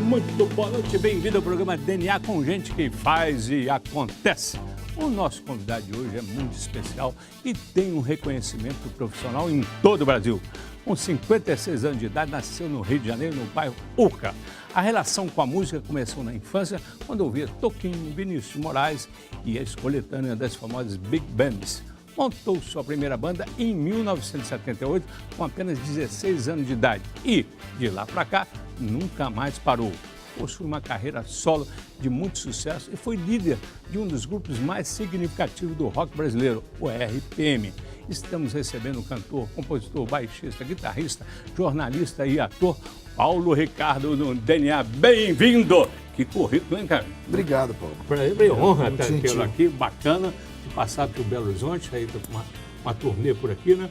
Muito boa noite, bem-vindo ao programa DNA com gente que faz e acontece. O nosso convidado de hoje é muito especial e tem um reconhecimento profissional em todo o Brasil. Com 56 anos de idade, nasceu no Rio de Janeiro, no bairro Urca. A relação com a música começou na infância, quando ouvia Toquinho, Vinícius de Moraes e as coletâneas das famosas Big Bands. Montou sua primeira banda em 1978, com apenas 16 anos de idade. E, de lá para cá, nunca mais parou. Possui uma carreira solo de muito sucesso e foi líder de um dos grupos mais significativos do rock brasileiro, o RPM. Estamos recebendo o cantor, compositor, baixista, guitarrista, jornalista e ator Paulo Ricardo no DNA. Bem-vindo! Que currículo, hein, cara? Obrigado, Paulo. Prazer, honra tê-lo aqui, bacana. Passado por Belo Horizonte, aí tá com uma turnê por aqui, né?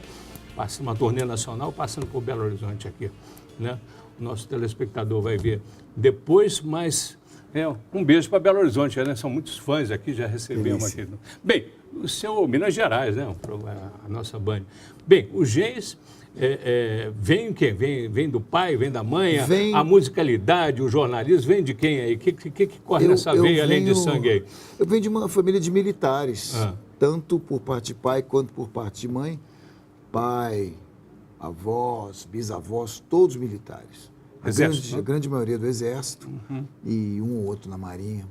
Passa uma turnê nacional, passando por Belo Horizonte aqui, né? O nosso telespectador vai ver depois, mas um beijo para Belo Horizonte, né? São muitos fãs aqui, já recebemos aqui. Bem, o seu Minas Gerais, né? A nossa banda. Bem, o Gens vem o quê? Vem do pai, vem da mãe? A musicalidade, o jornalismo, vem de quem aí? O que corre nessa veia, além de sangue aí? Eu venho de uma família de militares, tanto por parte de pai quanto por parte de mãe. Pai, avós, bisavós, todos militares. A grande maioria do Exército e um ou outro na Marinha.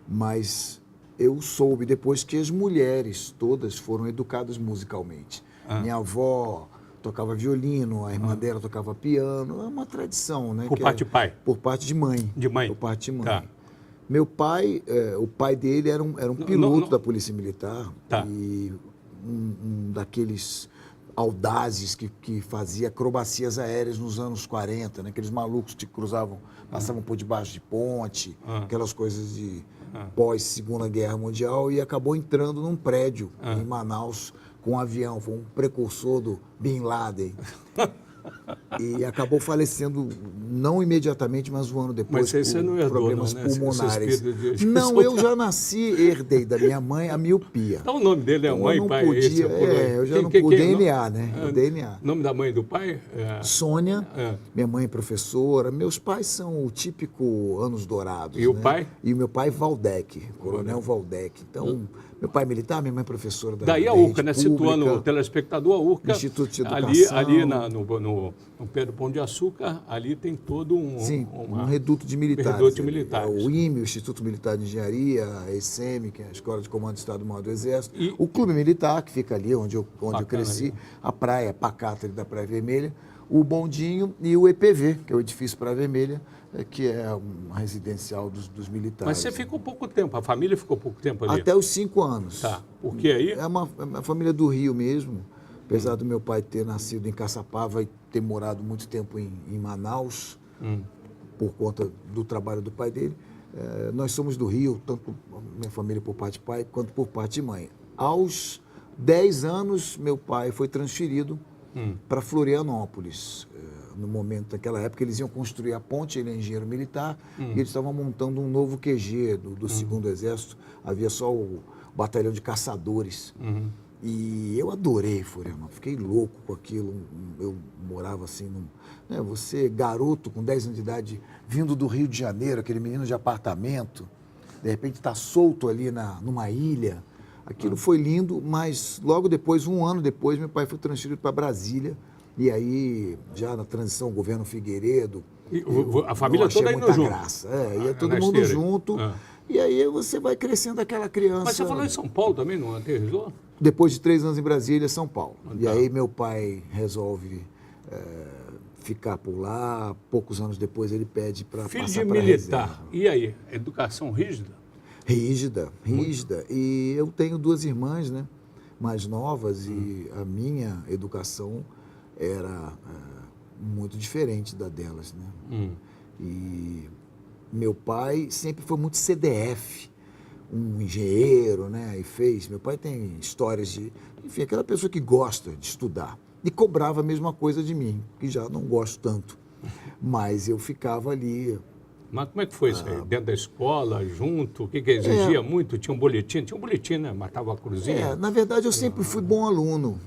Mas eu soube depois que as mulheres todas foram educadas musicalmente. Minha avó tocava violino, a irmã dela tocava piano. É uma tradição, né? Por parte de pai? Por parte de mãe. De mãe? Por parte de mãe. Tá. Meu pai, o pai dele era um piloto da Polícia Militar. Tá. E um daqueles audazes que fazia acrobacias aéreas nos anos 40, né? Aqueles malucos que cruzavam, passavam por debaixo de ponte, aquelas coisas de pós-Segunda Guerra Mundial, e acabou entrando num prédio em Manaus com um avião. Foi um precursor do Bin Laden. E acabou falecendo, não imediatamente, mas um ano depois, mas você não herdou, problemas né? pulmonares. Não, eu já herdei da minha mãe a miopia. Então o nome dele é então, mãe, pai? Eu já não pude, DNA, né? O DNA. Nome da mãe e do pai? Sônia, minha mãe é professora. Meus pais são o típico anos dourados. E o pai? E o meu pai, Valdec, Coronel Valdec. Então, meu pai militar, minha mãe professora da Daí a URCA, né? Situando o telespectador, a URCA, Instituto de Educação. Ali no pé do Pão de Açúcar, ali tem todo um reduto de militares. Reduto de militares. O IME, o Instituto Militar de Engenharia, a ESEM, que é a Escola de Comando do Estado-Maior do Exército, o Clube Militar, que fica ali onde eu cresci, a praia pacata da Praia Vermelha, o Bondinho e o EPV, que é o Edifício Praia Vermelha, que é uma residencial dos militares. Mas você ficou pouco tempo, a família ficou pouco tempo ali? Até os 5 anos. Tá, porque aí? É uma família do Rio mesmo, apesar do meu pai ter nascido em Caçapava e ter morado muito tempo em Manaus, por conta do trabalho do pai dele. Nós somos do Rio, tanto minha família por parte de pai quanto por parte de mãe. Aos 10 anos, meu pai foi transferido para Florianópolis. No momento, naquela época, eles iam construir a ponte, ele é engenheiro militar, e eles estavam montando um novo QG do 2º Exército. Havia só o batalhão de caçadores. E eu adorei Florianópolis, fiquei louco com aquilo. Eu morava assim, você, garoto, com 10 anos de idade, vindo do Rio de Janeiro, aquele menino de apartamento, de repente está solto ali numa ilha. Aquilo foi lindo, mas logo depois, um ano depois, meu pai foi transferido para Brasília. E aí, já na transição, o governo Figueiredo... E a família toda indo junto? Graça. Ia todo mundo junto. E aí você vai crescendo aquela criança... Mas você falou em São Paulo também, não aterrissou? Depois de 3 anos em Brasília, São Paulo. E aí meu pai resolve ficar por lá. Poucos anos depois ele pede para passar para Filho de militar. E aí, educação rígida? Rígida. E eu tenho 2 irmãs, né, mais novas, e a minha educação era muito diferente da delas, né? E meu pai sempre foi muito CDF, um engenheiro, né? Meu pai tem histórias de... Enfim, aquela pessoa que gosta de estudar. E cobrava a mesma coisa de mim, que já não gosto tanto. Mas eu ficava ali... Mas como é que foi isso aí? Dentro da escola, junto? O que exigia muito? Tinha um boletim? Tinha um boletim, né? Matava a cruzinha? Na verdade, eu sempre fui bom aluno.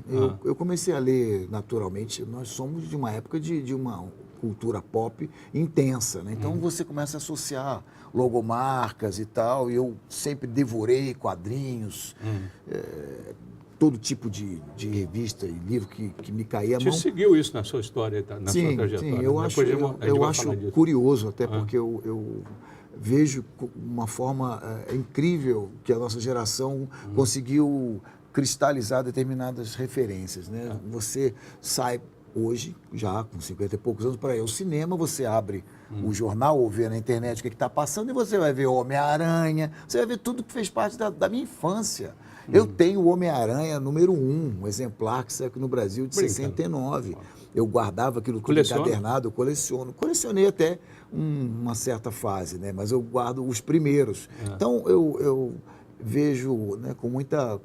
Eu comecei a ler naturalmente. Nós somos de uma época de uma cultura pop intensa, né? Então você começa a associar logomarcas e tal, e eu sempre devorei quadrinhos, todo tipo de revista e livro que me caía a mão. Você seguiu isso na sua história, na sua trajetória? Sim, eu acho curioso, até porque eu vejo uma forma incrível que a nossa geração conseguiu cristalizar determinadas referências, né? Você sai hoje, já com 50 e poucos anos, para ir ao cinema, você abre o jornal ou vê na internet o que está passando e você vai ver Homem-Aranha, você vai ver tudo que fez parte da minha infância. Eu tenho o Homem-Aranha número 1, um exemplar que saiu aqui no Brasil de 69. Eu guardava aquilo tudo encadernado, eu coleciono. Colecionei até uma certa fase, né? Mas eu guardo os primeiros. Então, eu vejo, né, com muita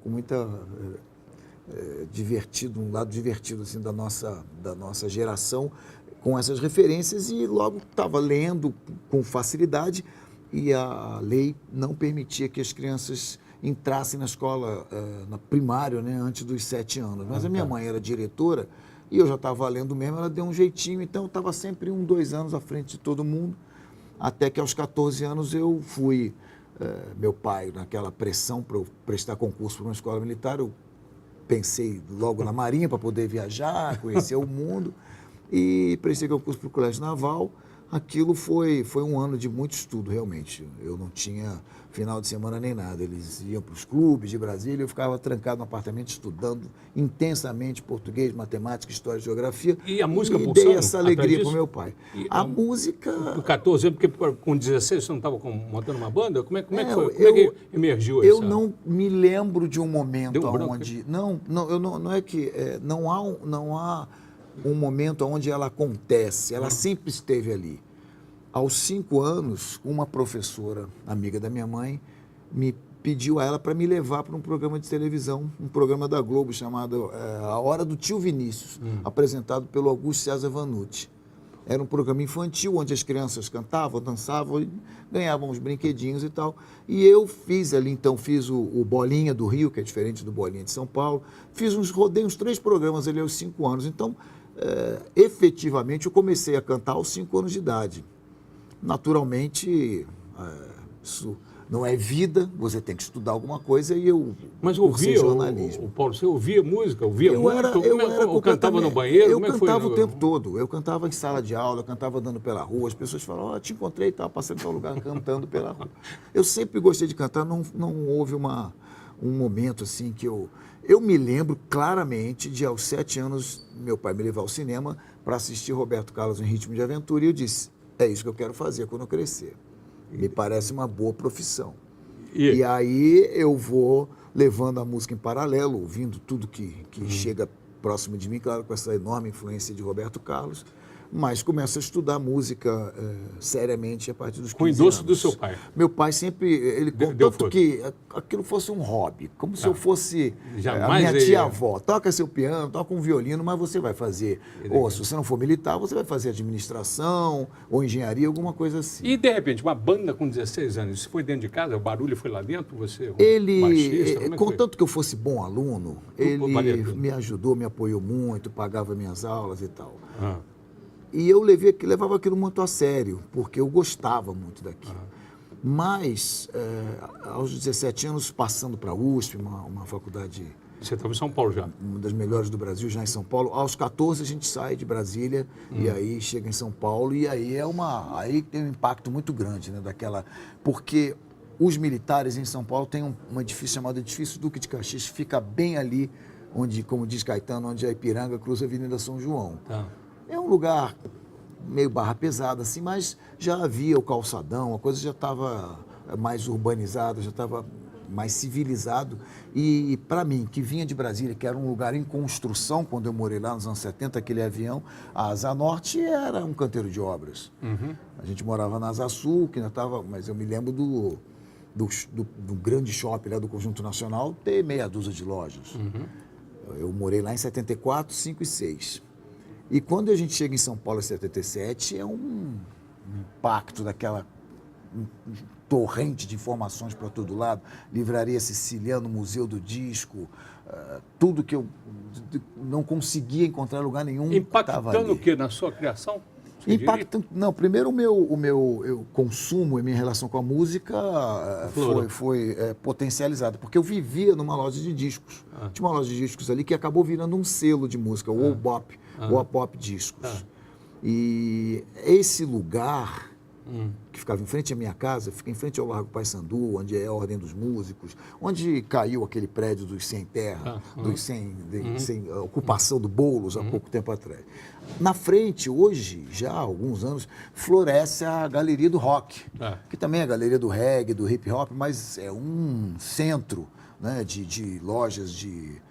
divertido, um lado divertido assim, da nossa geração, com essas referências, e logo estava lendo com facilidade, e a lei não permitia que as crianças entrassem na escola, na primária, né, antes dos 7 anos. Mas a minha mãe era diretora, e eu já estava lendo mesmo, ela deu um jeitinho, então eu estava sempre 1, 2 anos à frente de todo mundo, até que aos 14 anos eu fui, meu pai, naquela pressão para eu prestar concurso para uma escola militar, eu pensei logo na Marinha para poder viajar, conhecer o mundo, e prestei concurso para o Colégio Naval. Aquilo foi um ano de muito estudo, realmente. Eu não tinha final de semana nem nada. Eles iam para os clubes de Brasília, eu ficava trancado no apartamento estudando intensamente português, matemática, história, geografia. E a música pulsando? Dei essa alegria para o meu pai. A música... Com 14 anos, porque com 16 você não estava montando uma banda? Como é que foi? Como é que emergiu essa? Eu não me lembro de um momento onde... Não é que... não há um momento onde ela acontece, ela sempre esteve ali. Aos 5 anos, uma professora, amiga da minha mãe, me pediu a ela para me levar para um programa de televisão, um programa da Globo chamado A Hora do Tio Vinícius, apresentado pelo Augusto César Vanucci. Era um programa infantil, onde as crianças cantavam, dançavam e ganhavam uns brinquedinhos e tal. E eu fiz ali, então, o Bolinha do Rio, que é diferente do Bolinha de São Paulo. Rodei uns 3 programas ali aos 5 anos. Então, efetivamente, eu comecei a cantar aos 5 anos de idade. Naturalmente, isso não é vida, você tem que estudar alguma coisa, e eu... Mas ouvia jornalismo. Paulo, você ouvia música? Eu cantava no banheiro? Eu cantava o tempo todo. Eu cantava em sala de aula, eu cantava andando pela rua. As pessoas falavam, te encontrei e estava passando em tal lugar cantando pela rua. Eu sempre gostei de cantar, não houve um momento assim que eu me lembro claramente de, aos 7 anos, meu pai me levar ao cinema para assistir Roberto Carlos em Ritmo de Aventura, e eu disse, é isso que eu quero fazer quando eu crescer. Me parece uma boa profissão. E aí eu vou levando a música em paralelo, ouvindo tudo que chega próximo de mim, claro, com essa enorme influência de Roberto Carlos, mas começo a estudar música seriamente a partir dos 15 anos. Com o endosso do seu pai? Meu pai sempre, ele contou que aquilo fosse um hobby, como se eu fosse a minha tia-avó. Toca seu piano, toca um violino, mas você vai fazer, ou se você não for militar, você vai fazer administração ou engenharia, alguma coisa assim. E, de repente, uma banda com 16 anos, isso foi dentro de casa? O barulho foi lá dentro? Você, baixista, contanto que eu fosse bom aluno, ele me ajudou, me apoiou muito, pagava minhas aulas e tal. E eu levava aquilo muito a sério, porque eu gostava muito daquilo. Mas, aos 17 anos, passando para a USP, uma faculdade... Você estava em São Paulo já? Uma das melhores do Brasil, já em São Paulo. Aos 14 a gente sai de Brasília e aí chega em São Paulo, e aí aí tem um impacto muito grande, né, porque os militares em São Paulo têm um edifício chamado Edifício Duque de Caxias, fica bem ali, onde, como diz Caetano, onde a Ipiranga cruza a Avenida São João. É um lugar meio barra pesada, assim, mas já havia o calçadão, a coisa já estava mais urbanizada, já estava mais civilizado. E para mim, que vinha de Brasília, que era um lugar em construção, quando eu morei lá nos anos 70, aquele avião, a Asa Norte era um canteiro de obras. A gente morava na Asa Sul, que ainda estava, mas eu me lembro do grande shopping lá do Conjunto Nacional ter meia dúzia de lojas. Eu morei lá em 74, 5 e 6. E quando a gente chega em São Paulo em 77, é um impacto daquela torrente de informações para todo lado, Livraria Siciliana, Museu do Disco, tudo que eu não conseguia encontrar em lugar nenhum. Impactando o quê? Na sua criação? Impacto, não, primeiro o meu consumo e minha relação com a música foi potencializada, porque eu vivia numa loja de discos. Tinha uma loja de discos ali que acabou virando um selo de música, o Obop, o Opop Discos. E esse lugar, que ficava em frente à minha casa, fica em frente ao Largo Paissandu, onde é a Ordem dos Músicos, onde caiu aquele prédio dos Sem Terra, sem ocupação do Boulos há pouco tempo atrás. Na frente, hoje, já há alguns anos, floresce a Galeria do Rock, que também é a galeria do reggae, do hip hop, mas é um centro, né, de lojas de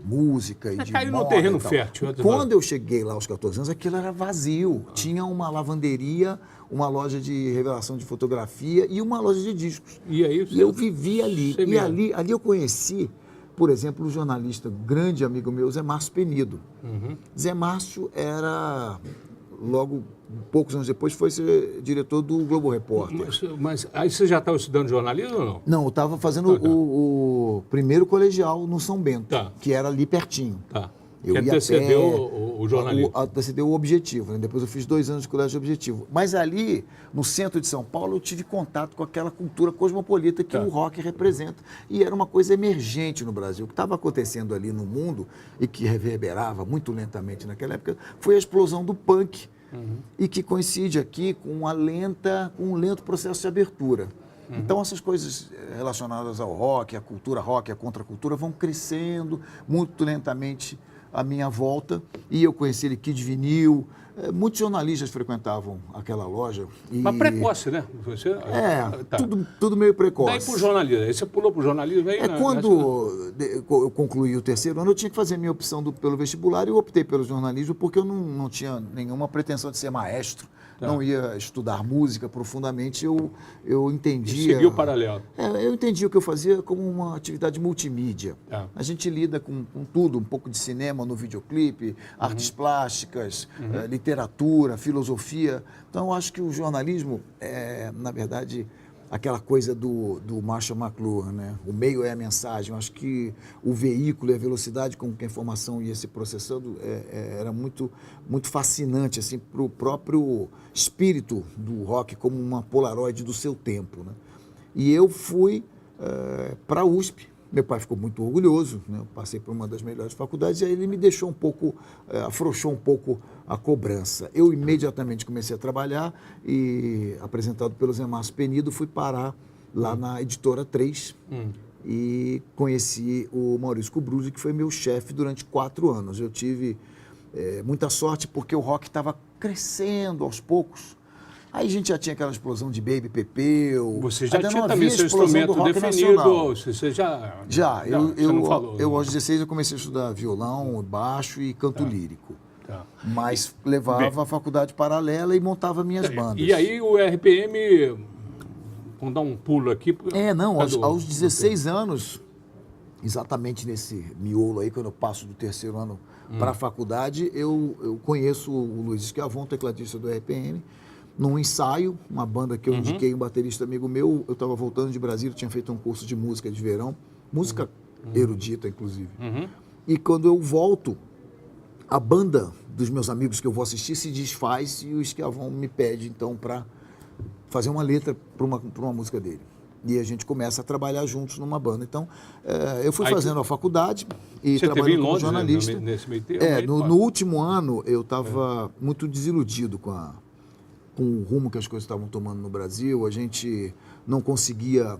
música e de caiu moda. No terreno fértil. Quando eu cheguei lá aos 14 anos, aquilo era vazio. Tinha uma lavanderia, uma loja de revelação de fotografia e uma loja de discos. E aí, eu vivi ali. E ali eu conheci, por exemplo, o jornalista, grande amigo meu, Zé Márcio Penido. Zé Márcio era, logo, poucos anos depois, foi ser diretor do Globo Repórter. Mas aí você já estava estudando jornalismo ou não? Não, eu estava fazendo o primeiro colegial no São Bento, que era ali pertinho. Que antecedeu o jornalismo. Antecedeu o Objetivo, né? Depois eu fiz 2 anos de colégio Objetivo. Mas ali, no centro de São Paulo, eu tive contato com aquela cultura cosmopolita que o rock representa. E era uma coisa emergente no Brasil. O que estava acontecendo ali no mundo e que reverberava muito lentamente naquela época foi a explosão do punk. E que coincide aqui com um lento processo de abertura. Então, essas coisas relacionadas ao rock, à cultura rock, à contracultura, vão crescendo muito lentamente à minha volta. E eu conheci ele, Kid Vinil. Muitos jornalistas frequentavam aquela loja. Mas precoce, né? Você, tudo meio precoce. Daí para o jornalismo. Aí você pulou para o jornalismo? Aí, quando eu concluí o terceiro ano, eu tinha que fazer minha opção pelo vestibular e eu optei pelo jornalismo porque eu não tinha nenhuma pretensão de ser maestro. Não ia estudar música profundamente, eu entendia... Seguiu o paralelo. Eu entendia o que eu fazia como uma atividade multimídia. A gente lida com tudo, um pouco de cinema no videoclipe, artes plásticas, literatura, filosofia. Então, eu acho que o jornalismo é, na verdade, aquela coisa do Marshall McLuhan, né? O meio é a mensagem. Eu acho que o veículo e a velocidade com que a informação ia se processando era muito, muito fascinante assim, para o próprio espírito do rock como uma polaroid do seu tempo, né? E eu fui para a USP. Meu pai ficou muito orgulhoso, né? Eu passei por uma das melhores faculdades e aí ele me deixou um pouco, afrouxou um pouco a cobrança. Eu imediatamente comecei a trabalhar e, apresentado pelo Zé Márcio Penido, fui parar lá na Editora 3 e conheci o Maurício Cubruzzi, que foi meu chefe durante 4 anos. Eu tive muita sorte porque o rock estava crescendo aos poucos. Aí a gente já tinha aquela explosão de Baby Pepeu. Você já tinha também seu instrumento definido? Nacional. Você já... Já. Você não falou. Eu, aos 16, eu comecei a estudar violão, baixo e canto lírico. Mas levava a faculdade paralela e montava minhas bandas. E aí o RPM... Vamos dar um pulo aqui. Aos 16 anos, exatamente nesse miolo aí, quando eu passo do terceiro ano para a faculdade, eu conheço o Luiz Esquiavon, tecladista do RPM, num ensaio, uma banda que eu indiquei, um baterista amigo meu. Eu estava voltando de Brasília, tinha feito um curso de música de verão, música erudita, inclusive. E quando eu volto, a banda dos meus amigos que eu vou assistir se desfaz e o Esquiavon me pede, então, para fazer uma letra para uma música dele. E a gente começa a trabalhar juntos numa banda. Então, eu fui fazendo a faculdade e trabalhando como jornalista. Né, nesse meio tempo, no último ano, eu estava muito desiludido com o rumo que as coisas estavam tomando no Brasil. A gente não conseguia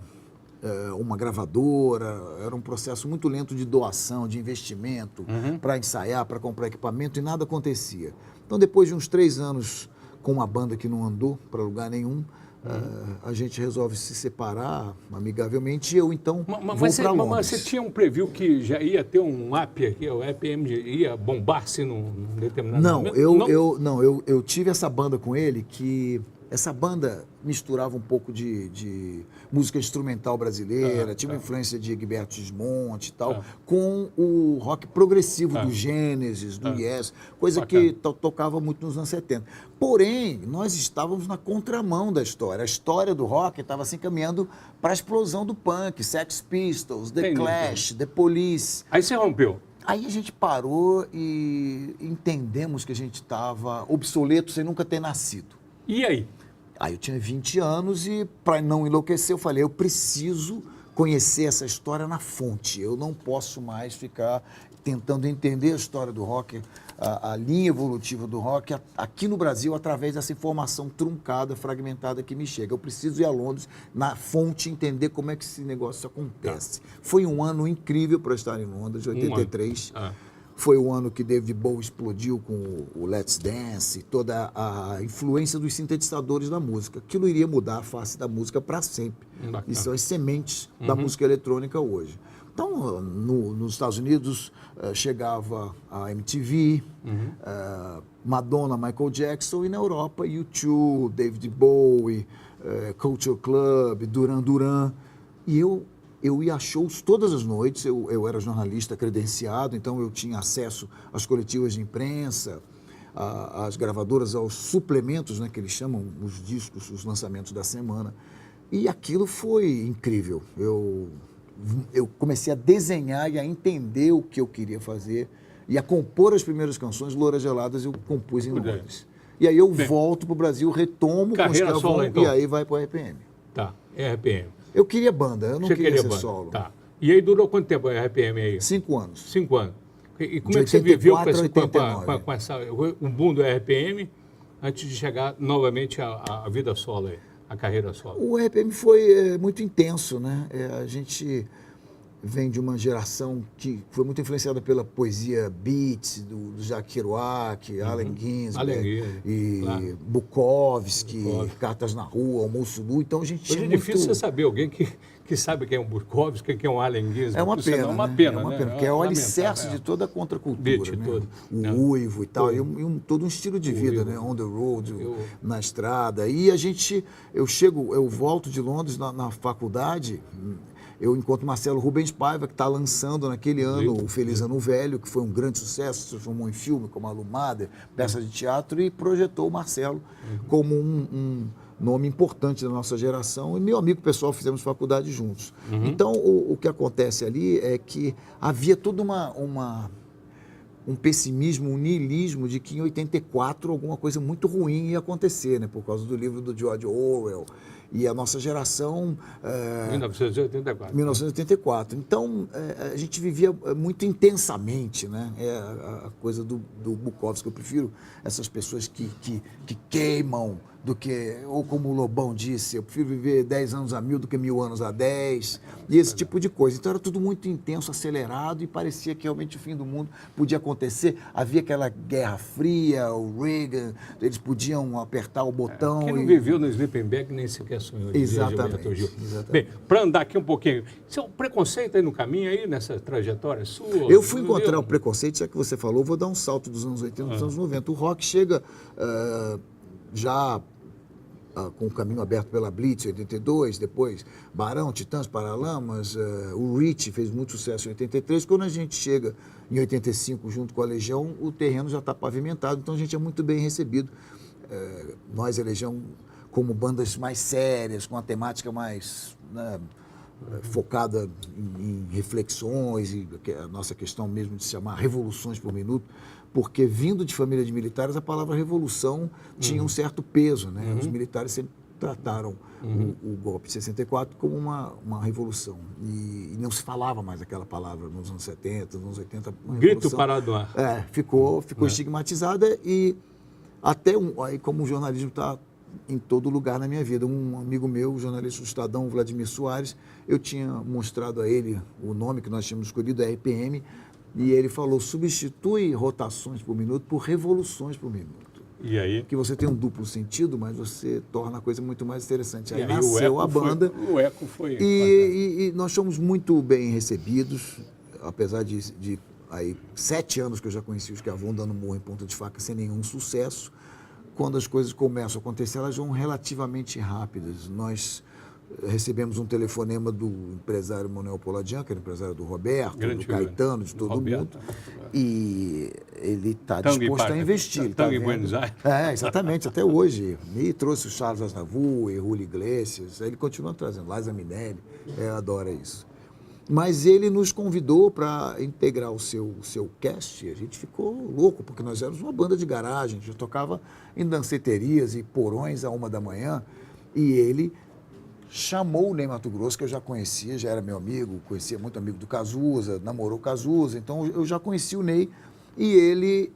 uma gravadora, era um processo muito lento de doação, de investimento, para ensaiar, para comprar equipamento, e nada acontecia. Então, depois de uns 3 anos com uma banda que não andou para lugar nenhum, a gente resolve se separar amigavelmente e eu, então, vou para Londres. Mas você tinha um preview que já ia ter um app aqui, o EPM ia bombar-se num determinado momento? Eu tive essa banda com ele que... Essa banda misturava um pouco de música instrumental brasileira, tinha uma influência de Egberto Gismonti e tal, com o rock progressivo do Gênesis, do Yes, coisa que tocava muito nos anos 70. Porém, nós estávamos na contramão da história. A história do rock estava assim caminhando para a explosão do punk, Sex Pistols, The Clash, The Police. Aí você rompeu? Aí a gente parou e entendemos que a gente estava obsoleto sem nunca ter nascido. E aí? Aí eu tinha 20 anos e, para não enlouquecer, eu falei, eu preciso conhecer essa história na fonte. Eu não posso mais ficar tentando entender a história do rock, a linha evolutiva do rock aqui no Brasil, através dessa informação truncada, fragmentada que me chega. Eu preciso ir a Londres, na fonte, entender como é que esse negócio acontece. Foi um ano incrível para estar em Londres, 83. Foi o ano que David Bowie explodiu com o Let's Dance, toda a influência dos sintetizadores da música. Aquilo iria mudar a face da música para sempre. E são as sementes da música eletrônica hoje. Então, nos Estados Unidos, chegava a MTV, Madonna, Michael Jackson, e na Europa, U2, David Bowie, Culture Club, Duran Duran. E eu ia a shows todas as noites, eu era jornalista credenciado, então eu tinha acesso às coletivas de imprensa, às gravadoras, aos suplementos, né, que eles chamam, os discos, os lançamentos da semana. E aquilo foi incrível. Eu comecei a desenhar e a entender o que eu queria fazer e a compor as primeiras canções. Louras Geladas eu compus em Londres. E aí eu volto para o Brasil, retomo com carreira solo, então. E aí vai para o RPM. Tá, RPM. Eu queria banda, eu não queria ser banda. solo. Tá. E aí durou quanto tempo a RPM aí? 5 anos. 5 anos. E como De é que você viveu com 84 o boom do RPM antes de chegar novamente à vida solo aí? A carreira solo? O RPM foi muito intenso, né? A gente vem de uma geração que foi muito influenciada pela poesia beat, do Jacques Kerouac, Allen Ginsberg, claro. Bukowski, Cartas na Rua, Almoço Nu. Então a gente tinha é difícil você saber alguém que sabe quem é um Bukowski, quem é um Allen Ginsberg. É uma pena, é uma pena, é uma né? pena, porque é o alicerce de toda a contracultura, né? Todo. O uivo e tal, todo um estilo de vida, né? On the road, na estrada. E eu volto de Londres na faculdade, eu encontro Marcelo Rubens Paiva, que está lançando naquele ano o Feliz Ano Velho, que foi um grande sucesso, se transformou em filme, como Alumada, peça de teatro, e projetou o Marcelo como um nome importante da nossa geração. E meu amigo pessoal, fizemos faculdade juntos. Então, o que acontece ali é que havia toda um pessimismo, um niilismo de que em 84 alguma coisa muito ruim ia acontecer, né? Por causa do livro do George Orwell. E a nossa geração... 1984. 1984. Então, a gente vivia muito intensamente, né? A coisa do Bukowski. Eu prefiro essas pessoas que queimam do que... Ou como o Lobão disse, eu prefiro viver 10 anos a 1000 do que 1000 anos a 10. E esse tipo de coisa. Então, era tudo muito intenso, acelerado, e parecia que realmente o fim do mundo podia acontecer. Havia aquela Guerra Fria, o Reagan, eles podiam apertar o botão. Quem não viveu no Sleeping Bag nem sequer sonhou. Exatamente. Bem, para andar aqui um pouquinho, isso é um preconceito aí no caminho, aí nessa trajetória sua? Eu fui encontrar o preconceito, já que você falou, vou dar um salto dos anos 80 para os anos 90. O rock chega já com o caminho aberto pela Blitz, em 82, depois Barão, Titãs, Paralamas, o Rich fez muito sucesso em 83. Quando a gente chega em 85, junto com a Legião, o terreno já está pavimentado, então a gente é muito bem recebido. Nós, a Legião, como bandas mais sérias, com a temática mais focada em reflexões, e a nossa questão mesmo de se chamar revoluções por minuto, porque vindo de família de militares, a palavra revolução tinha um certo peso, né? Os militares sempre trataram o golpe de 64 como uma revolução. E não se falava mais aquela palavra nos anos 70, nos anos 80. Grito parado no ar. Ficou estigmatizada, e até aí como o jornalismo está em todo lugar na minha vida. Um amigo meu, jornalista do Estadão, Vladimir Soares, eu tinha mostrado a ele o nome que nós tínhamos escolhido, RPM, e ele falou, substitui rotações por minuto por revoluções por minuto. E aí? Que você tem um duplo sentido, mas você torna a coisa muito mais interessante. Aí aí nasceu a banda. O eco foi... E nós fomos muito bem recebidos, apesar de aí 7 anos que eu já conheci os Cavão dando murro em ponta de faca sem nenhum sucesso. Quando as coisas começam a acontecer, elas vão relativamente rápidas. Nós recebemos um telefonema do empresário Manuel Poladian, que era empresário do Roberto, do Caetano, de todo mundo, e ele está disposto a investir. Tango em Buenos Aires. Exatamente, até hoje. E trouxe o Charles Aznavour, Julio Iglesias, ele continua trazendo, Liza Minnelli, adora isso. Mas ele nos convidou para integrar o seu cast. A gente ficou louco, porque nós éramos uma banda de garagem. A gente tocava em danceterias e porões à 1h, e ele chamou o Ney Matogrosso, que eu já conhecia, já era meu amigo, conhecia muito amigo do Cazuza, namorou o Cazuza, então eu já conhecia o Ney, e ele,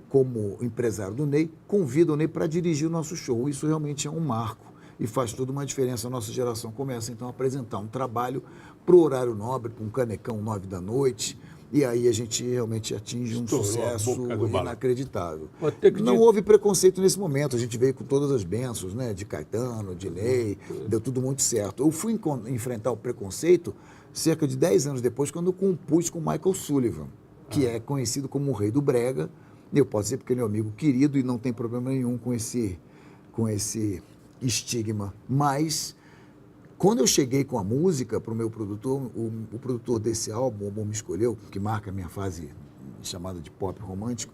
como empresário do Ney, convida o Ney para dirigir o nosso show. Isso realmente é um marco e faz toda uma diferença. A nossa geração começa então a apresentar um trabalho para o horário nobre, com um canecão 9 da noite, e aí a gente realmente atinge um sucesso inacreditável. Não houve preconceito nesse momento, a gente veio com todas as bênçãos, né, de Caetano, de Ney, deu tudo muito certo. Eu fui enfrentar o preconceito cerca de 10 anos depois, quando eu compus com Michael Sullivan, que é conhecido como o rei do brega. Eu posso dizer porque é meu amigo querido e não tem problema nenhum com esse estigma. Mas, quando eu cheguei com a música para o meu produtor, o produtor desse álbum, o Bom Me Escolheu, que marca a minha fase chamada de pop romântico,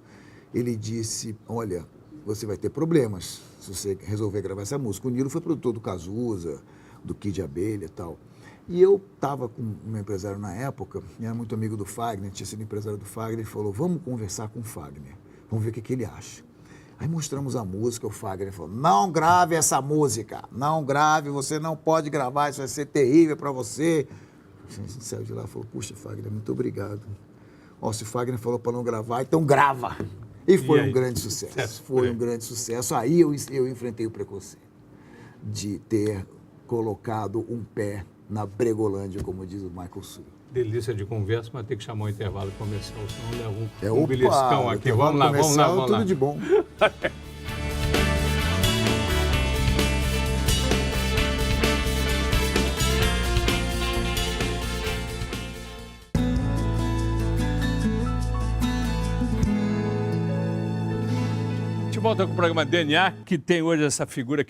ele disse, olha, você vai ter problemas se você resolver gravar essa música. O Nilo foi produtor do Cazuza, do Kid Abelha e tal. E eu estava com o meu empresário na época, era muito amigo do Fagner, tinha sido empresário do Fagner, ele falou, vamos conversar com o Fagner, vamos ver o que ele acha. Aí mostramos a música, o Fagner falou, não grave essa música, não grave, você não pode gravar, isso vai ser terrível para você. A gente saiu de lá e falou, puxa, Fagner, muito obrigado. Ó, se o Fagner falou para não gravar, então grava. E foi um grande sucesso, foi um grande sucesso. Aí eu enfrentei o preconceito de ter colocado um pé na Bregolândia, como diz o Michael Sullivan. Delícia de conversa, mas tem que chamar o intervalo comercial, senão leva um beliscão aqui. Vamos lá. Tudo de bom. De volta com o programa DNA, que tem hoje essa figura,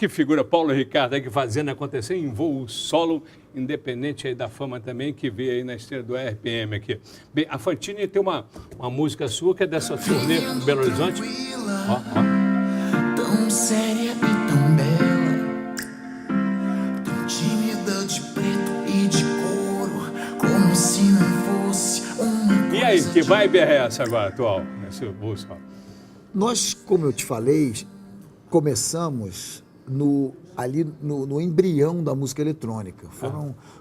Paulo Ricardo, aí, que fazendo acontecer em voo solo, independente aí da fama também, que veio aí na esteira do RPM aqui. Bem, a Fantini tem uma música sua, que é dessa turnê em Belo Horizonte. Ó. Tão séria e tão bela, tão tímida de preto e de couro, como se não fosse uma coisa. E aí, que vibe é essa agora, atual, nesse voo solo? Nós, como eu te falei, começamos ali no embrião da música eletrônica.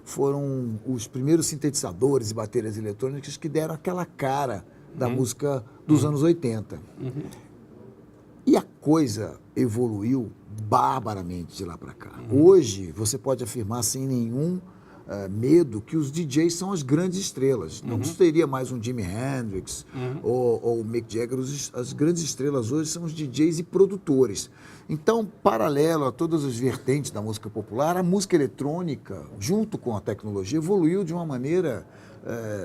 Foram os primeiros sintetizadores e baterias eletrônicas que deram aquela cara da música dos anos 80. E a coisa evoluiu barbaramente de lá para cá. Hoje, você pode afirmar sem nenhum medo que os DJs são as grandes estrelas. Não seria mais um Jimi Hendrix ou o Mick Jagger. As grandes estrelas hoje são os DJs e produtores. Então, paralelo a todas as vertentes da música popular, a música eletrônica, junto com a tecnologia, evoluiu de uma maneira,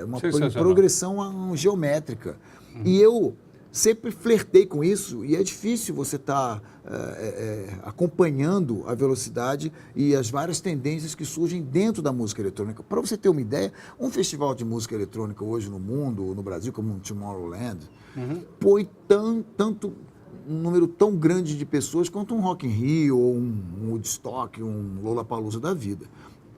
uma progressão geométrica. E eu sempre flertei com isso, e é difícil você estar acompanhando a velocidade e as várias tendências que surgem dentro da música eletrônica. Para você ter uma ideia, um festival de música eletrônica hoje no mundo, no Brasil, como o Tomorrowland, põe um número tão grande de pessoas quanto um Rock in Rio, ou um Woodstock, um Lollapalooza da vida.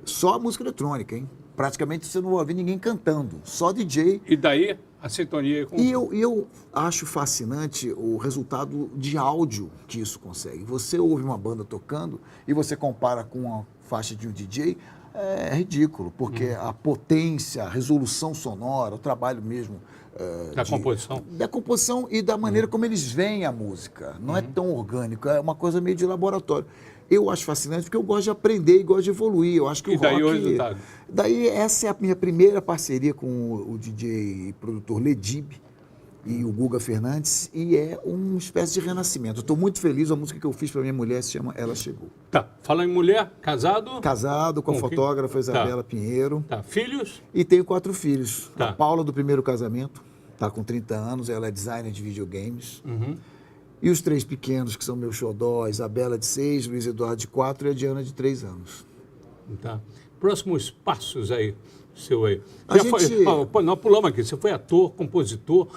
Só a música eletrônica, hein? Praticamente você não vai ouvir ninguém cantando, só DJ. E daí a sintonia com... E eu acho fascinante o resultado de áudio que isso consegue. Você ouve uma banda tocando e você compara com a faixa de um DJ, é ridículo, porque a potência, a resolução sonora, o trabalho mesmo... Da composição e da maneira como eles veem a música. Não é tão orgânico, é uma coisa meio de laboratório. Eu acho fascinante porque eu gosto de aprender e gosto de evoluir. Eu acho que o rock... o resultado? Daí essa é a minha primeira parceria com o DJ e produtor Ledib e o Guga Fernandes, e é uma espécie de renascimento. Eu estou muito feliz, a música que eu fiz para minha mulher se chama Ela Chegou. Tá, fala em mulher, casado? Casado com a fotógrafa Isabela Pinheiro. Tá, filhos? E tenho 4 filhos. Tá. A Paula, do primeiro casamento, está com 30 anos, ela é designer de videogames. E os 3 pequenos, que são meus xodó, Isabela de 6, Luiz Eduardo de 4 e a Diana de 3 anos. Tá. próximos passos aí, seu aí? A Já gente- nós pulamos aqui, você foi ator, compositor,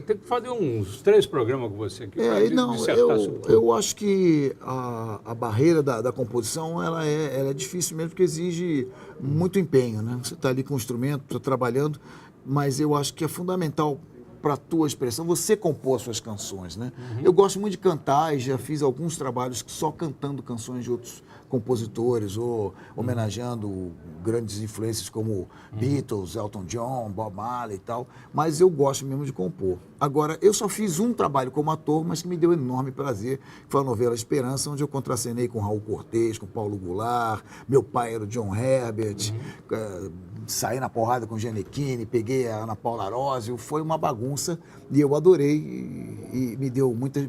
tem que fazer uns 3 programas com você aqui. pra Não, dissertar sobre tudo. eu acho que a barreira da composição ela é difícil mesmo, porque exige muito empenho, né? Você está ali com o instrumento, está trabalhando, mas eu acho que é fundamental para a tua expressão você compor as suas canções, né? Eu gosto muito de cantar e já fiz alguns trabalhos só cantando canções de outros compositores ou homenageando grandes influências como Beatles, Elton John, Bob Marley e tal, mas eu gosto mesmo de compor. Agora, eu só fiz um trabalho como ator, mas que me deu enorme prazer, que foi a novela Esperança, onde eu contracenei com Raul Cortez, com Paulo Goulart, meu pai era o John Herbert, saí na porrada com Gianecchini, peguei a Ana Paula Arósio, foi uma bagunça e eu adorei e me deu muita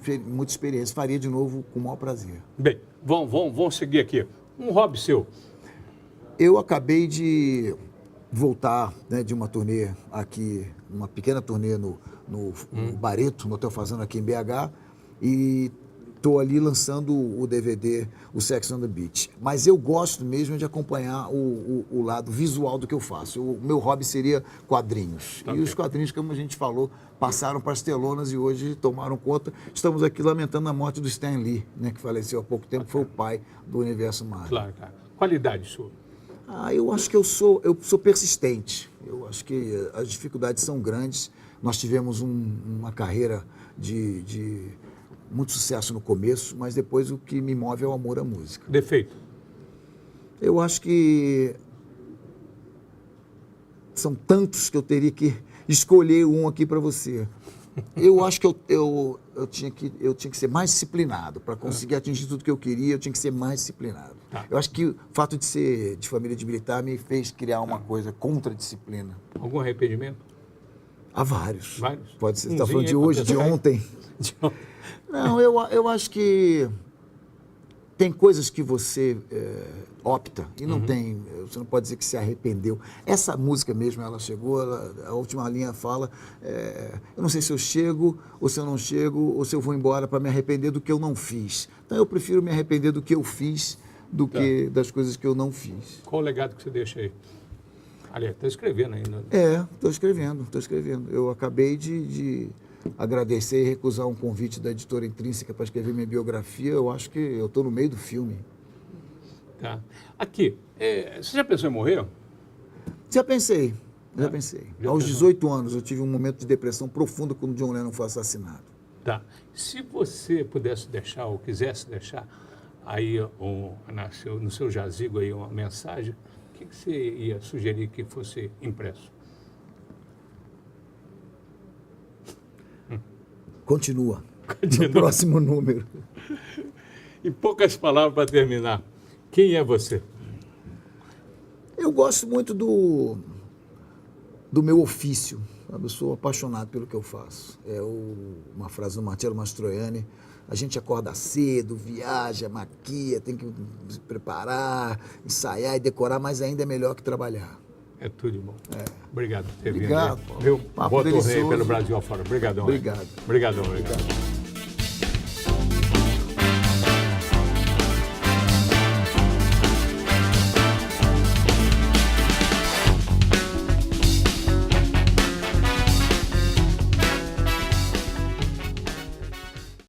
experiência. Faria de novo com o maior prazer. Bem, vamos seguir aqui. Um hobby seu. Eu acabei de voltar, né, de uma turnê aqui, uma pequena turnê no Barreto, no Hotel Fazenda aqui em BH, e estou ali lançando o DVD, o Sex on the Beach. Mas eu gosto mesmo de acompanhar o lado visual do que eu faço. O meu hobby seria quadrinhos. Tá, e os quadrinhos, como a gente falou, passaram para as telonas e hoje tomaram conta. Estamos aqui lamentando a morte do Stan Lee, né, que faleceu há pouco tempo, foi o pai do universo Marvel. Claro, cara. Qualidade sua. Eu acho que eu sou persistente. Eu acho que as dificuldades são grandes. Nós tivemos uma carreira de muito sucesso no começo, mas depois o que me move é o amor à música. Defeito. Eu acho que são tantos que eu teria que escolher um aqui para você. Eu acho que eu tinha que ser mais disciplinado. Para conseguir atingir tudo que eu queria, eu tinha que ser mais disciplinado. Tá. Eu acho que o fato de ser de família de militar me fez criar uma coisa contra a disciplina. Algum arrependimento? Há vários. Vários? Pode ser. Você Umzinho está falando de aí pra hoje, de pensar aí. ontem? Não, eu acho que tem coisas que você opta e não tem, você não pode dizer que se arrependeu. Essa música mesmo, ela chegou, a última linha fala, eu não sei se eu chego ou se eu não chego ou se eu vou embora para me arrepender do que eu não fiz. Então eu prefiro me arrepender do que eu fiz do que das coisas que eu não fiz. Qual o legado que você deixa aí? Aliás, está escrevendo ainda. Estou escrevendo. Eu acabei de agradecer e recusar um convite da editora Intrínseca para escrever minha biografia. Eu acho que eu estou no meio do filme. Tá. Aqui, você já pensou em morrer? Já pensei. Já Aos pensou? 18 anos eu tive um momento de depressão profunda quando John Lennon foi assassinado. Tá. Se você pudesse deixar ou quisesse deixar aí no seu jazigo aí uma mensagem, o que você ia sugerir que fosse impresso? Continua. No próximo número. Em poucas palavras para terminar, quem é você? Eu gosto muito do meu ofício. Sabe? Eu sou apaixonado pelo que eu faço. Uma frase do Marcello Mastroianni: a gente acorda cedo, viaja, maquia, tem que se preparar, ensaiar e decorar, mas ainda é melhor que trabalhar. É tudo de bom. Obrigado por ter vindo. Obrigado, Paulo. Viu? Papo Boa torneio delicioso. pelo Brasil afora. Obrigadão. Obrigado. Obrigadão.